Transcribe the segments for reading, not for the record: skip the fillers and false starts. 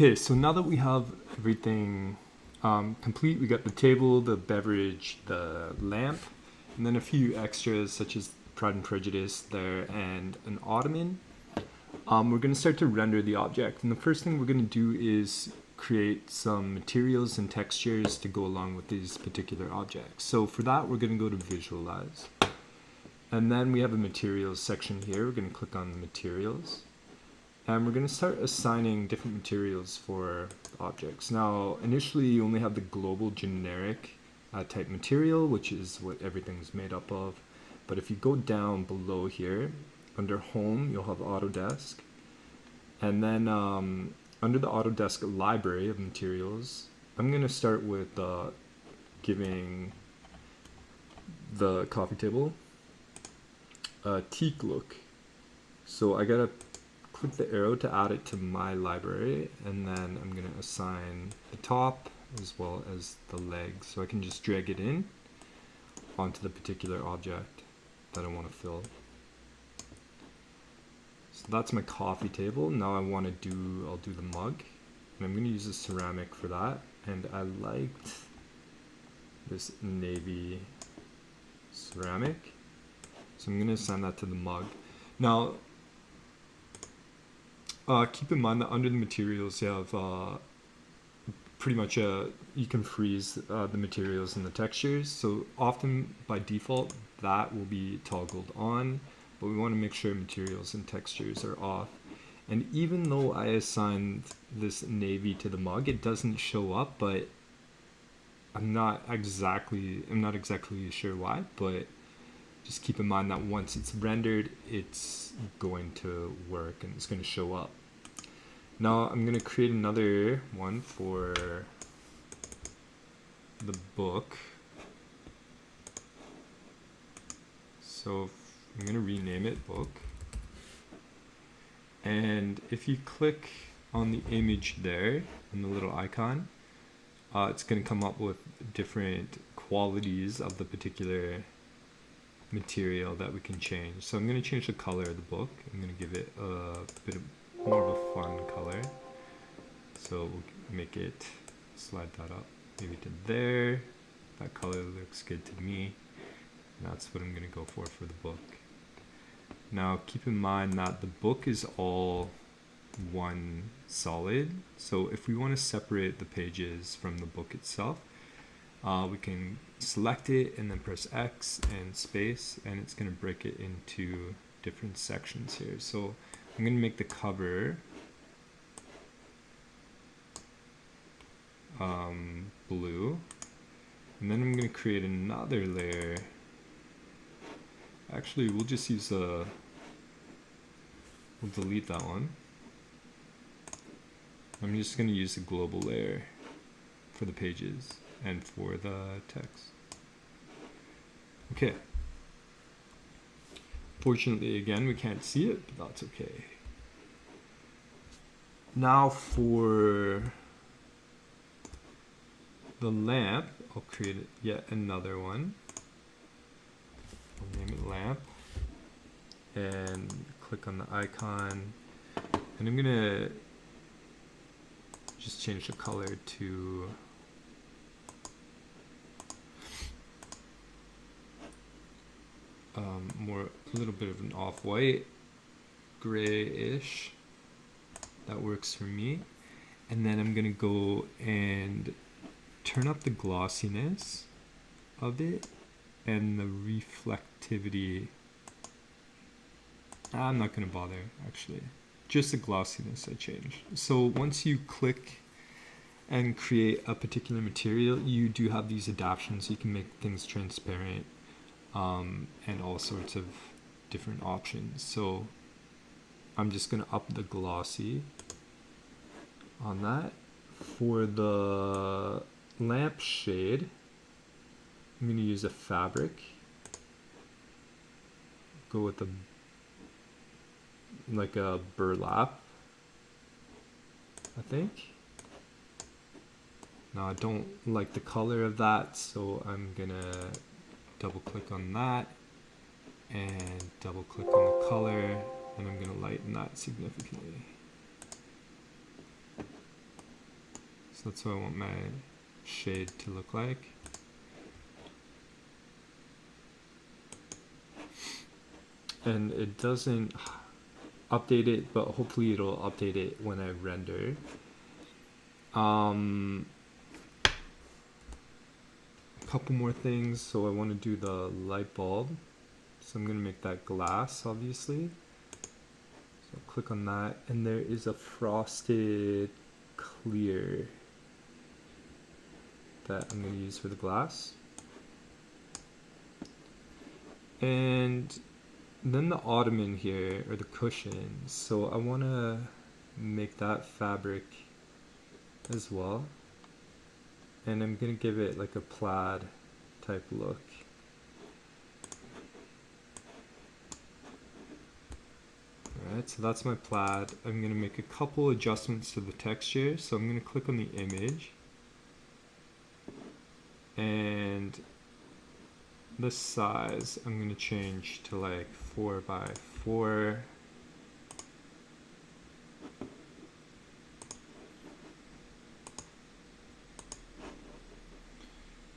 Okay, so now that we have everything complete, we got the table, the beverage, the lamp, and then a few extras such as Pride and Prejudice there and an ottoman. We're going to start to render the object. And the first thing we're going to do is create some materials and textures to go along with these particular objects. So for that, we're going to go to Visualize. And then we have a materials section here. We're going to click on the materials. And we're going to start assigning different materials for objects. Now, initially, you only have the global generic type material, which is what everything's made up of. But if you go down below here, under Home, you'll have Autodesk. And then under the Autodesk library of materials, I'm going to start with giving the coffee table a teak look. So I got to click the arrow to add it to my library, and then I'm going to assign the top as well as the legs, so I can just drag it in onto the particular object that I want to fill. So that's my coffee table. Now I'll do the mug, and I'm going to use a ceramic for that, and I liked this navy ceramic, so I'm going to assign that to the mug. Now keep in mind that under the materials you have pretty much you can freeze the materials and the textures. So often by default that will be toggled on, but we want to make sure materials and textures are off. And even though I assigned this navy to the mug, it doesn't show up, but I'm not exactly sure why, but just keep in mind that once it's rendered, it's going to work and it's going to show up. Now I'm going to create another one for the book. So I'm going to rename it book. And if you click on the image there and the little icon, it's going to come up with different qualities of the particular material that we can change. So I'm going to change the color of the book. I'm going to give it a bit more of a fun color. So we'll make it, slide that up maybe to there. That color looks good to me. And that's what I'm going to go for the book. Now keep in mind that the book is all one solid. So if we want to separate the pages from the book itself, we can select it and then press X and space, and it's going to break it into different sections here. So I'm going to make the cover blue, and then I'm going to create another layer. Actually, we'll just use we'll delete that one. I'm just going to use the global layer for the pages and for the text. Okay. Fortunately, again, we can't see it, but that's okay. Now for the lamp, I'll create yet another one. I'll name it lamp, and click on the icon, and I'm gonna just change the color to a little bit of an off-white, grayish. That works for me. And then I'm gonna go and turn up the glossiness of it and the reflectivity. I'm not gonna bother actually. Just the glossiness I changed. So once you click and create a particular material, you do have these adaptions. You can make things transparent and all sorts of different options. So I'm just going to up the glossy on that. For the lamp shade, I'm going to use a fabric. Go with like a burlap, I think. Now I don't like the color of that, so I'm gonna double click on that and double click on the color, and I'm gonna lighten that significantly. So that's what I want my shade to look like. And it doesn't update it, but hopefully it'll update it when I render. A couple more things. So I want to do the light bulb. So I'm going to make that glass, obviously. So I'll click on that, and there is a frosted clear that I'm going to use for the glass. And then the ottoman here, or the cushion. So I want to make that fabric as well. And I'm going to give it like a plaid type look. Alright, so that's my plaid. I'm going to make a couple adjustments to the texture. So I'm going to click on the image. And the size I'm going to change to like 4x4.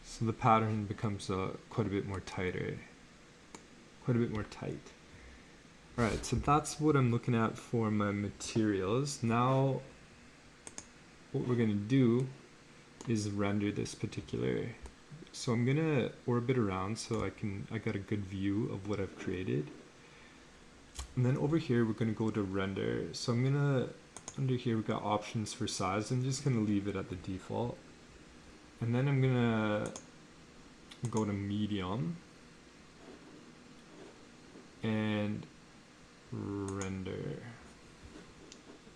So the pattern becomes quite a bit more tighter, quite a bit more tight. Alright, so that's what I'm looking at for my materials. Now what we're going to do is render this particular. So I'm going to orbit around so I got a good view of what I've created. And then over here we're going to go to render. So I'm going to, under here we got options for size. I'm just going to leave it at the default. And then I'm going to go to medium and render.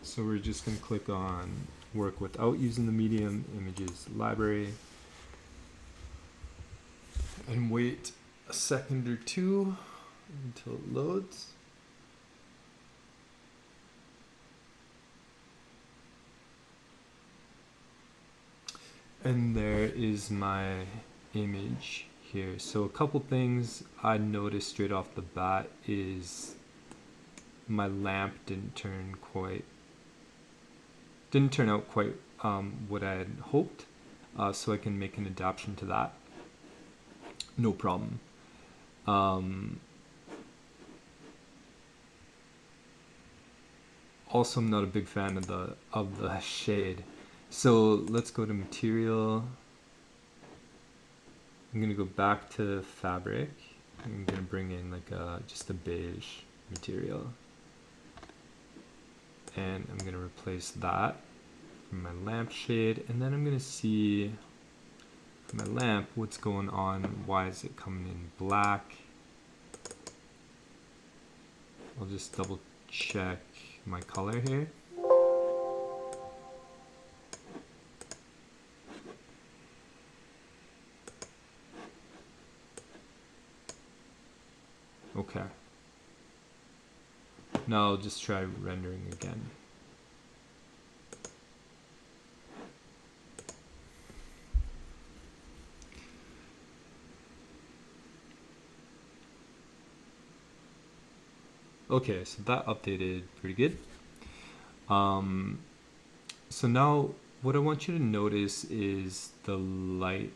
So we're just going to click on work without using the medium images library and wait a second or two until it loads. And there is my image here. So a couple things I noticed straight off the bat is my lamp didn't turn out quite what I had hoped. So I can make an adaptation to that. No problem. Also, I'm not a big fan of the shade. So let's go to material. I'm gonna go back to fabric. I'm gonna bring in like just a beige material, and I'm gonna replace that from my lamp shade. And then I'm gonna see for my lamp what's going on. Why is it coming in black? I'll just double check my color here. Okay. Now I'll just try rendering again. Okay, so that updated pretty good. So now what I want you to notice is the light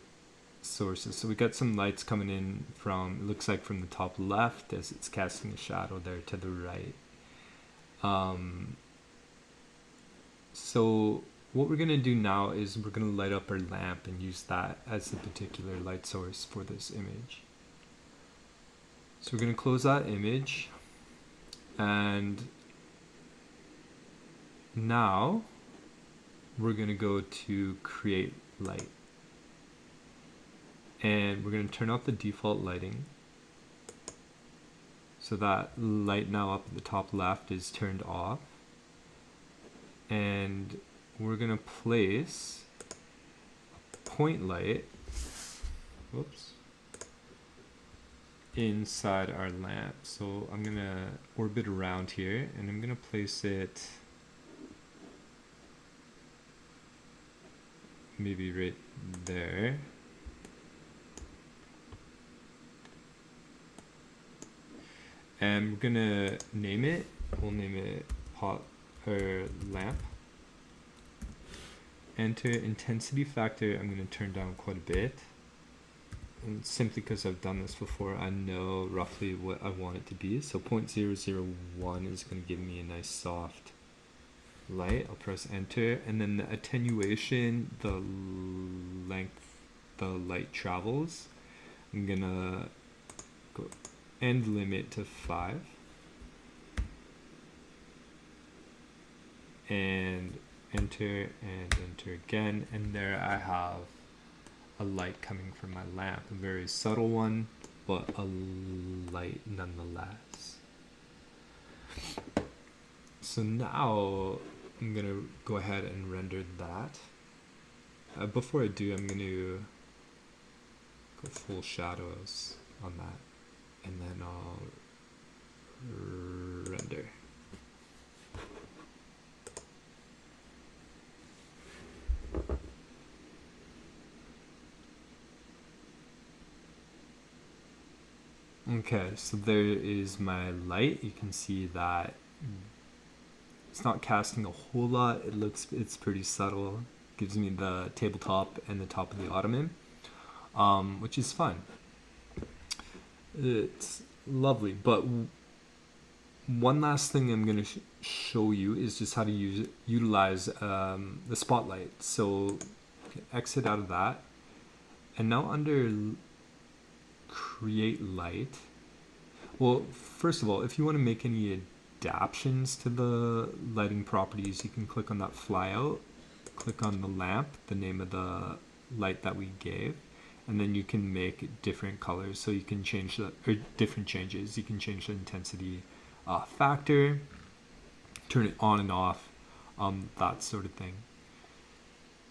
sources. So we got some lights coming in from, it looks like from the top left as it's casting a shadow there to the right. So what we're gonna do now is we're gonna light up our lamp and use that as the particular light source for this image. So we're gonna close that image, and now we're gonna go to create light. And we're going to turn off the default lighting. So that light now up at the top left is turned off. And we're going to place a point light, whoops, inside our lamp. So I'm going to orbit around here, and I'm going to place it maybe right there. And we're gonna name it. We'll name it pot or lamp. enter intensity factor. I'm going to turn down quite a bit. And simply because I've done this before, I know roughly what I want it to be. So 0.001 is going to give me a nice soft light. I'll press enter, and then the attenuation, the length the light travels, I'm gonna go end limit to 5 and enter again, and there I have a light coming from my lamp, a very subtle one, but a light nonetheless. So now I'm gonna go ahead and render that. Before I do, I'm gonna go full shadows on that, and then I'll render. Okay, so there is my light. You can see that it's not casting a whole lot. It's pretty subtle. Gives me the tabletop and the top of the ottoman, which is fun. It's lovely. But one last thing I'm going to show you is just how to utilize the spotlight. So exit out of that, and now under create light. Well, first of all, if you want to make any adaptations to the lighting properties, you can click on that flyout, click on the lamp, the name of the light that we gave, and then you can make different colors. So you can change different changes. You can change the intensity factor, turn it on and off, that sort of thing.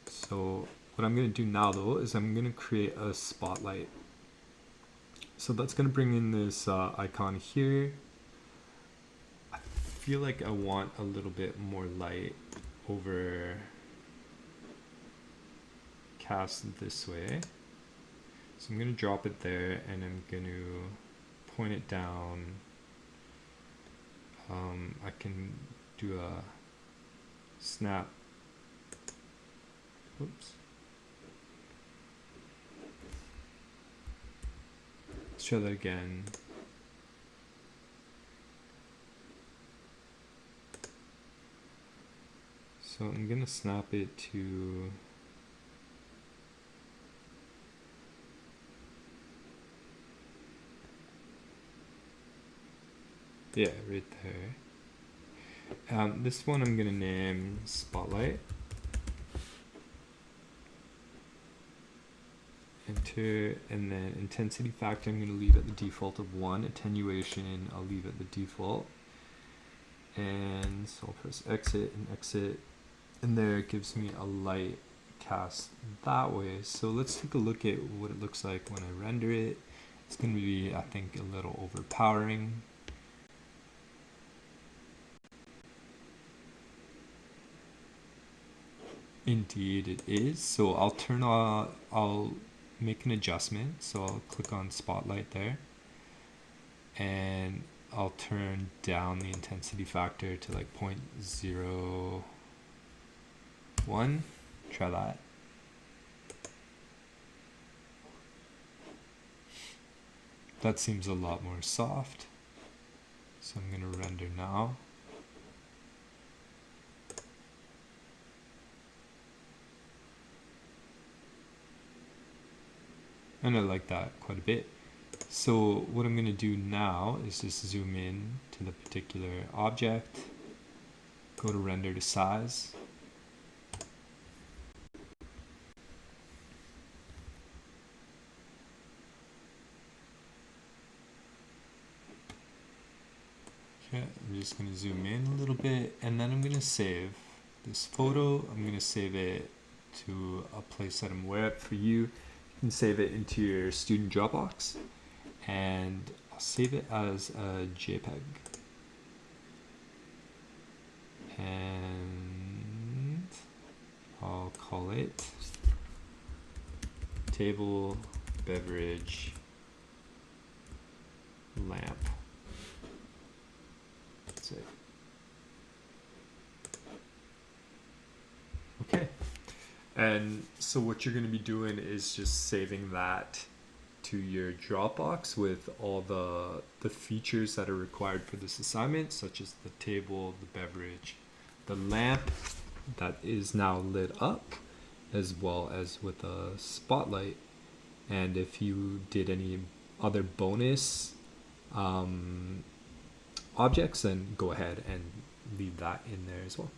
So what I'm going to do now though is I'm going to create a spotlight. So that's going to bring in this icon here. I feel like I want a little bit more light over cast this way. So I'm going to drop it there, and I'm going to point it down. I can do a snap. Oops. Let's try that again. So I'm going to snap it to right there. This one I'm going to name Spotlight. Enter, and then intensity factor I'm going to leave at the default of 1. Attenuation I'll leave at the default. And so I'll press exit, and there it gives me a light cast that way. So let's take a look at what it looks like when I render it. It's going to be, I think, a little overpowering. Indeed it is. So I'll make an adjustment. So I'll click on spotlight there, and I'll turn down the intensity factor to like 0.01. Try that. That seems a lot more soft. So I'm going to render now. And I like that quite a bit. So what I'm going to do now is just zoom in to the particular object, go to render to size. Okay, I'm just going to zoom in a little bit, and then I'm going to save this photo. I'm going to save it to a place that I'm aware of. For you, you can save it into your student Dropbox, and I'll save it as a JPEG. And I'll call it table beverage lamp. That's it. Okay. And so what you're going to be doing is just saving that to your Dropbox with all the features that are required for this assignment, such as the table, the beverage, the lamp that is now lit up, as well as with a spotlight. And if you did any other bonus objects, then go ahead and leave that in there as well.